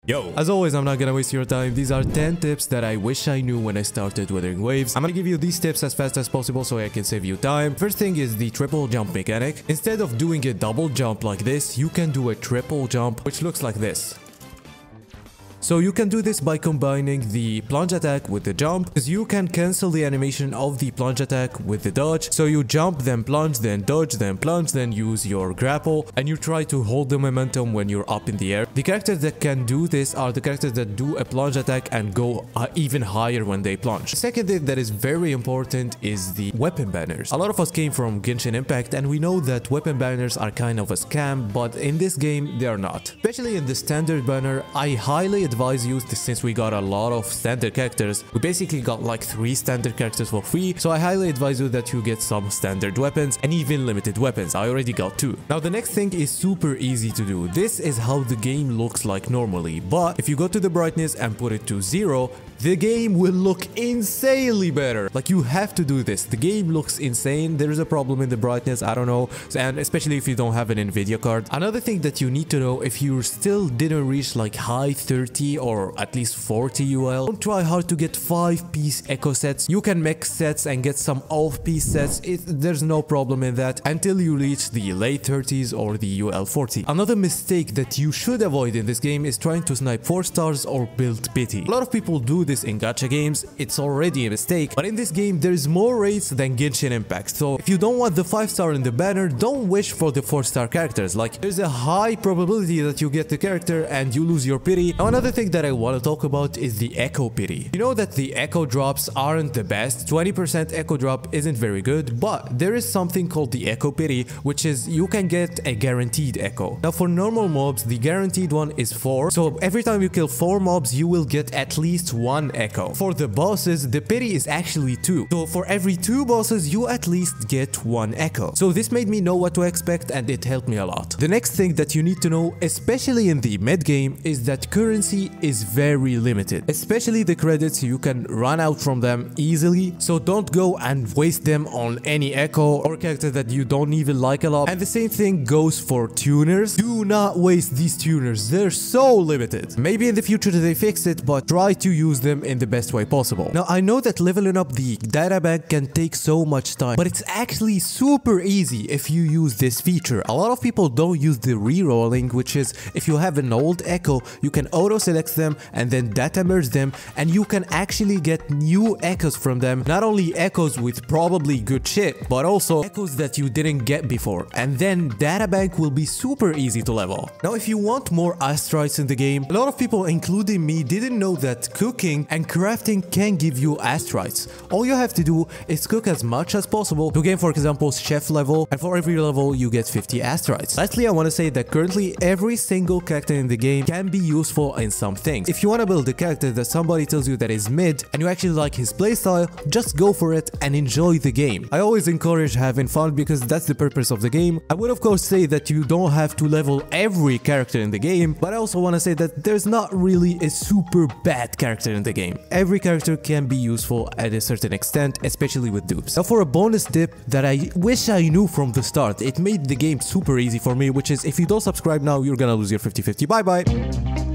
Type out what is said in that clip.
Yo, as always, I'm not gonna waste your time. These are 10 tips that I wish I knew when I started Wuthering Waves. I'm gonna give you these tips as fast as possible so I can save you time. First thing is the triple jump mechanic. Instead of doing a double jump like this, you can do a triple jump, which looks like this. So you can do this by combining the plunge attack with the jump, because you can cancel the animation of the plunge attack with the dodge. So you jump, then plunge, then dodge, then plunge, then use your grapple, and you try to hold the momentum when you're up in the air. The characters that can do this are the characters that do a plunge attack and go even higher when they plunge. The second thing that is very important is the weapon banners. A lot of us came from Genshin Impact, and we know that weapon banners are kind of a scam, but in this game they are not. Especially in the standard banner, I highly advise you, since we got a lot of standard characters. We basically got like 3 standard characters for free, so I highly advise you that you get some standard weapons and even limited weapons. I already got 2. Now the next thing is super easy to do. This is how the game looks like normally, but if you go to the brightness and put it to 0, the game will look insanely better. Like, you have to do this. The game looks insane. There is a problem in the brightness, I don't know, and especially if you don't have an Nvidia card. Another thing that you need to know, if you still didn't reach like high 30 or at least 40 UL, don't try hard to get 5-piece echo sets. You can mix sets and get some off-piece sets. There's no problem in that until you reach the late 30s or the UL 40. Another mistake that you should avoid in this game is trying to snipe 4 stars or build pity. A lot of people do this in gacha games. It's already a mistake, but in this game there's more raids than Genshin Impact. So if you don't want the 5-star in the banner, don't wish for the 4-star characters. Like, there's a high probability that you get the character and you lose your pity. Now another thing that I want to talk about is the echo pity. You know that the echo drops aren't the best. 20% echo drop isn't very good, but there is something called the echo pity, which is you can get a guaranteed echo. Now for normal mobs, the guaranteed one is 4, so every time you kill 4 mobs you will get at least 1 echo. For the bosses, the pity is actually 2, so for every 2 bosses you at least get 1 echo. So this made me know what to expect, and it helped me a lot. The next thing that you need to know, especially in the mid game, is that currency is very limited. Especially the credits, you can run out from them easily, so don't go and waste them on any echo or character that you don't even like a lot. And the same thing goes for tuners. Do not waste these tuners, they're so limited. Maybe in the future they fix it, but try to use them in the best way possible. Now I know that leveling up the data bank can take so much time, but it's actually super easy if you use this feature. A lot of people don't use the re-rolling, which is if you have an old echo, you can auto select them and then data merge them, and you can actually get new echoes from them. Not only echoes with probably good shit, but also echoes that you didn't get before, and then data bank will be super easy to level. Now if you want more astrites in the game, a lot of people including me didn't know that cooking and crafting can give you astrites. All you have to do is cook as much as possible to gain, for example, chef level, and for every level you get 50 astrites. Lastly, I want to say that currently every single character in the game can be useful in some things. If you want to build a character that somebody tells you that is mid and you actually like his playstyle, just go for it and enjoy the game. I always encourage having fun because that's the purpose of the game. I would of course say that you don't have to level every character in the game, but I also want to say that there's not really a super bad character in the game. Every character can be useful at a certain extent, especially with dupes. Now for a bonus tip that I wish I knew from the start, it made the game super easy for me, which is if you don't subscribe now, you're gonna lose your 50-50. Bye bye!